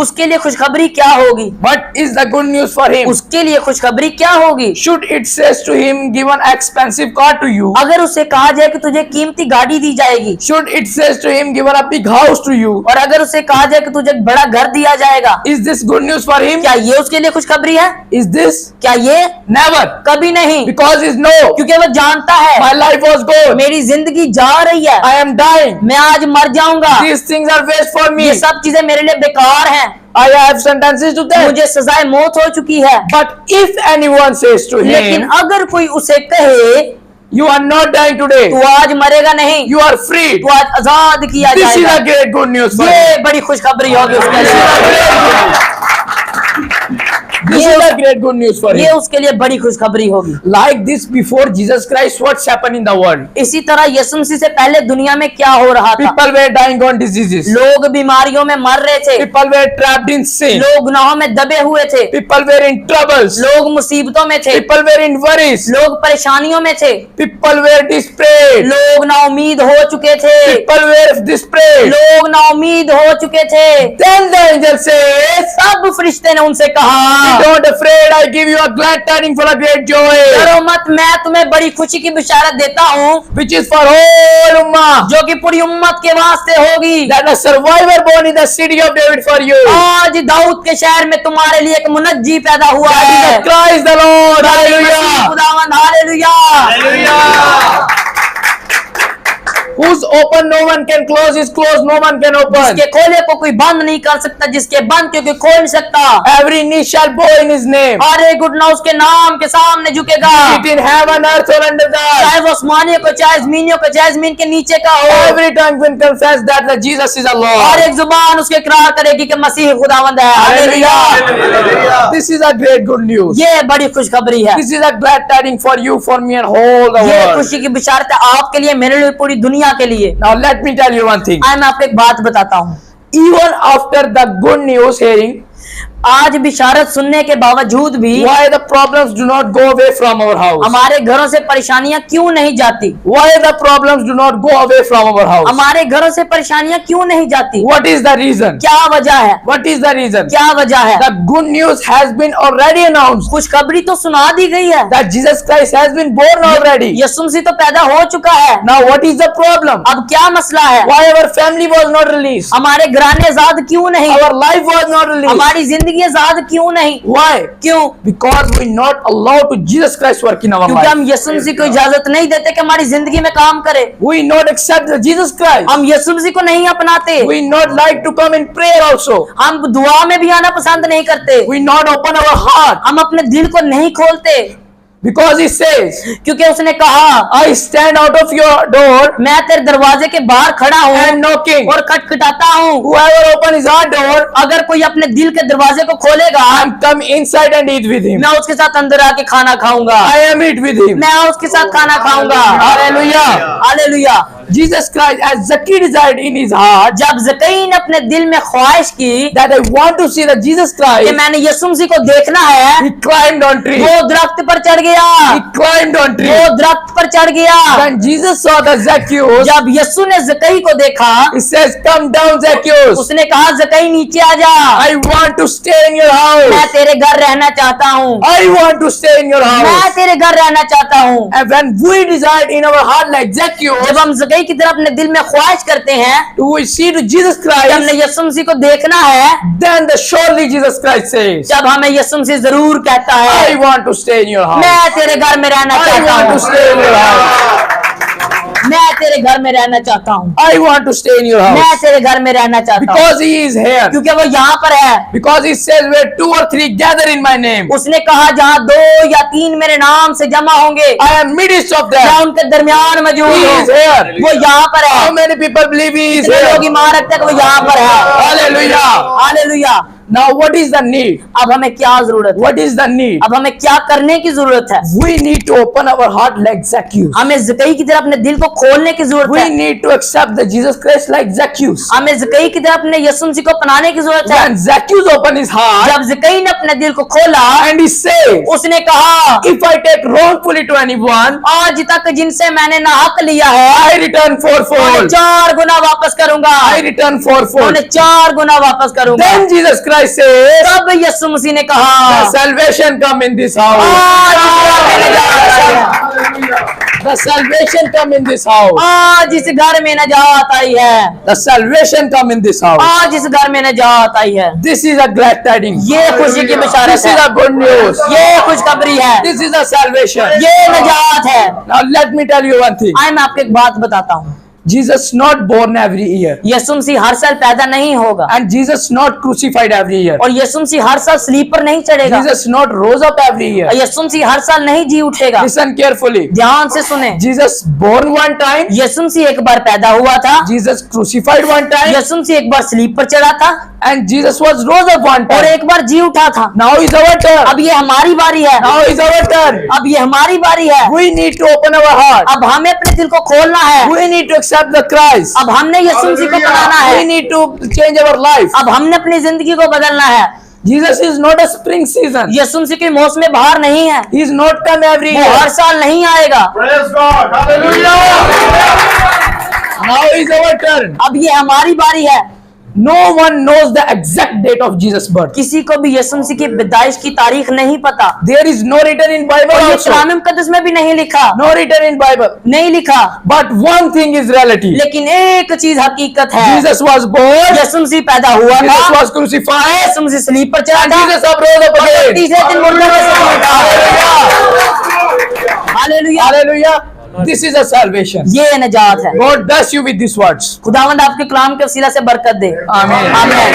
उसके लिए खुशखबरी क्या होगी? What is the good news for him? उसके लिए खुशखबरी क्या होगी? Should it says to him, give an expensive car to you? अगर उसे कहा जाए कि तुझे कीमती गाड़ी दी जाएगी, Should it says to him, give a big house to you? और अगर उसे कहा जाए कि तुझे बड़ा घर दिया जाएगा, Is this good news for him? क्या ये उसके लिए खुशखबरी है? Is this? क्या ये? Never. कभी नहीं, Because he's no. क्योंकि वो जानता है My life was gone. मेरी जिंदगी जा रही है, I am dying. मैं आज मर जाऊंगा, These things are waste for me. ये सब चीजें मेरे लिए बेकार हैं, I have sentences to death. मुझे सजाए मौत हो चुकी है। But if anyone says to लेकिन him, अगर कोई उसे कहे you are not dying today, तू आज मरेगा नहीं, you are free. तू आज आजाद किया This is जाएगा, a great good news for him. ये बड़ी खुशखबरी होगी उसके लिए, This is a great good news for ये him. उसके लिए बड़ी खुशखबरी होगी। Like this before Jesus Christ, what's happened in the world? इसी तरह यीशु मसीह से पहले दुनिया में क्या हो रहा था? People were dying on diseases. लोग बीमारियों में मर रहे थे, People were trapped in sin. लोग गुनाहों में दबे हुए थे, People were in troubles. लोग मुसीबतों में थे, People were in worries. लोग परेशानियों में थे, People were desperate. लोग नाउमीद हो चुके थे, People were desperate. लोग नाउमीद हो चुके थे। Then the angel says, तब फरिश्ते ने उनसे कहा, don't afraid, I give you a glad tidings for a great joy, डरो मत, मैं तुम्हें बड़ी खुशी की बिशारत देता हूँ, which is for whole ummah, जो कि पूरी उम्मत के वास्ते होगी। that a survivor born in the city of David for you. आज दाऊद के शहर में तुम्हारे लिए एक मुनज्जी पैदा हुआ That is है। the Christ the Lord. Hallelujah. खुदावंद, hallelujah. Hallelujah. Whose open no one can close, is closed no one can open. जिसके खोले को कोई बंद नहीं कर सकता, जिसके बंद क्योंकि खोल नहीं सकता। Every knee shall bow in his name. और एक घुटना उसके नाम के सामने झुकेगा, It in heaven, earth or under the earth. चाहे वो आसमानियों को, चाहे जमीनियों को, चाहे जमीन के नीचे का हो। Every tongue will confess that the Jesus is the और Lord. एक जुबान उसके इकरार करेगी कि मसीह खुदावंद है। Hallelujah. Hallelujah. This is a great good news. ये बड़ी खुशखबरी है, This is a glad tidings for you, for me, and whole the ये world. खुशी की बिशारत है आपके लिए, मेरे लिए, पूरी दुनिया के लिए। Now let me tell you one thing. आज मैं आपको एक बात बताता हूँ, Even after the good news hearing, आज बिशारत सुनने के बावजूद भी why the problems do not go away from our house? हमारे घरों से परेशानियां क्यों नहीं जाती? Why the problems do not go away from our house? हमारे घरों से परेशानियां क्यों नहीं जाती? What is the reason? क्या वजह है? What is the reason? क्या वजह है? The good news has been already announced. खुशखबरी तो सुना दी गई है, That Jesus Christ has been born already. यीशु मसीह तो पैदा हो चुका है। Now what is the problem? अब क्या मसला है? Why our family was not released? हमारे घराने आजाद क्यों नहीं? Our life was not released. हमारी जिंदगी आजाद क्यों नहीं? Why? क्यों? Because we not allowed to Jesus Christ work in our क्योंकि life. हम यीशु मसीह को इजाजत नहीं देते कि हमारी जिंदगी में काम करे। We not accept the Jesus Christ. हम यीशु मसीह को नहीं अपनाते, We not like to come in prayer also. हम दुआ में भी आना पसंद नहीं करते, We not open our heart. हम अपने दिल को नहीं खोलते, Because he says, क्योंकि उसने कहा, I stand out of your door मैं तेरे दरवाजे के बाहर खड़ा हूँ and knocking. और खटखटाता हूँ। Whoever open his heart door, अगर कोई अपने दिल के दरवाजे को खोलेगा, I'm come inside and eat with him. मैं उसके साथ अंदर आके खाना खाऊंगा, I am eat with him. मैं उसके साथ खाना खाऊंगा। Hallelujah. Hallelujah. Jesus Christ, as Zaki desired in his heart, जब ज़कई ने अपने दिल में ख्वाहिश की that I want to see the Jesus कि Christ, मैंने यीशु मसीह को देखना है, he climbed on tree. वो दरख्त पर चढ़ गया, He climbed on tree. वो दरख्त पर चढ़ गया। When Jesus saw the Zacchaeus, जब यीशु ने ज़कई को देखा, he says, come down Zacchaeus. उसने कहा, ज़कई नीचे आ जा, I want to stay in your मैं house. तेरे घर रहना चाहता हूँ, I want to stay in your मैं house. तेरे घर रहना चाहता हूँ। And when we desired in our heart like Zacchaeus, जब हम ज़कई की तरफ अपने दिल में ख्वाहिश करते हैं we see to Jesus कि हमने Christ, यीशु मसीह को देखना है, then the surely Jesus Christ says, जब हमें यीशु मसीह जरूर कहता I है, want to stay in your house. मैं तेरे घर में रहना I चाहता want to हूँ, stay in your house. मैं तेरे घर में रहना चाहता हूँ, I want to stay in your मैं house. तेरे घर में रहना चाहता हूँ, Because he is here. क्योंकि वो यहाँ पर है। Because he says where 2 or 3 gather in my name, उसने कहा जहाँ 2 या 3 मेरे नाम से जमा होंगे, I am midst of मैं them. उनके दरमियान मौजूद He हूँ। is here. वो यहाँ पर How है। many people believe he is कितने लोग here? ईमान रखते हैं कि वो यहाँ पर है? Hallelujah. Hallelujah. Now what is the need? अब हमें क्या जरूरत है? What is the need? अब हमें क्या करने की जरूरत है? We need to open our heart like Zacchaeus. हमें ज़कई की तरह अपने दिल को खोलने की जरूरत We है। need to accept the Jesus Christ like Zacchaeus. हमें ज़कई की तरह अपने यीशु मसीह को अपनाने की जरूरत है। When Zacchaeus opened his heart जब ज़कई ने अपने दिल को खोला, and he says, उसने कहा, if I take wrongfully to anyone, आज तक जिनसे मैंने नाहक लिया है, I return मैं fourfold. 4 गुना वापस करूंगा। I return fourfold. मैं 4 गुना वापस करूंगा। Then Jesus Christ says, तब यीशु मसीह ने कहा, the salvation come in this house. The salvation come in this house. आज इस घर में नजात आई है। The salvation come in this house. आज इस घर में नजात आई है। This is a glad tidings. ये खुशी की बशारत This is है। a good news. ये खुशखबरी है। This is a salvation. ये नजात है। Now let me tell you one thing. आइए मैं आपको एक बात बताता हूँ। Jesus not born every year. यीशु मसीह हर साल पैदा नहीं होगा And Jesus not crucified every year. और यीशु मसीह हर साल स्लीप पर नहीं चढ़ेगा। Jesus not rose up every year. यीशु मसीह हर साल नहीं जी उठेगा। Listen carefully. ध्यान से सुने। Jesus born one time. यीशु मसीह एक बार पैदा हुआ था। Jesus crucified one time. यीशु मसीह एक बार स्लीप पर चढ़ा था And Jesus was rose up one और time. एक बार जी उठा था। Now is our turn. अब ये हमारी बारी है। Now is our turn. अब ये हमारी बारी है। We need to open our heart. अब हमें अपने दिल को खोलना है। We need to accept the Christ. अब हमने यीशु मसीह को अपनाना We है। need to change our life. अब हमने अपनी जिंदगी को बदलना है। Jesus is not a spring season. यीशु मसीह की मौसम बहार नहीं है। He is not come every वो हर year. साल नहीं आएगा। Praise God. Hallelujah. Now is our turn. अब ये हमारी बारी है। No one knows the exact date of Jesus' birth. किसी को भी यीशु मसीह की पैदाइश की तारीख नहीं पता There is no written in Bible और ये also. कलाम मुकद्दस में भी नहीं लिखा। No written in Bible. नहीं लिखा। But one thing is reality. लेकिन एक चीज हकीकत है। Jesus was born. यीशु मसीह पैदा हुआ Jesus था। was crucified. यीशु मसीह स्लीप पर चढ़ा And था। Jesus rose up और again. तीसरे दिन मुर्दों में से जी उठा। Hallelujah. Hallelujah. This is a salvation. ये नजात है। God bless you with these words. खुदावंद आपके कलाम के वसीला से बरकत दे। Amen. आमीन।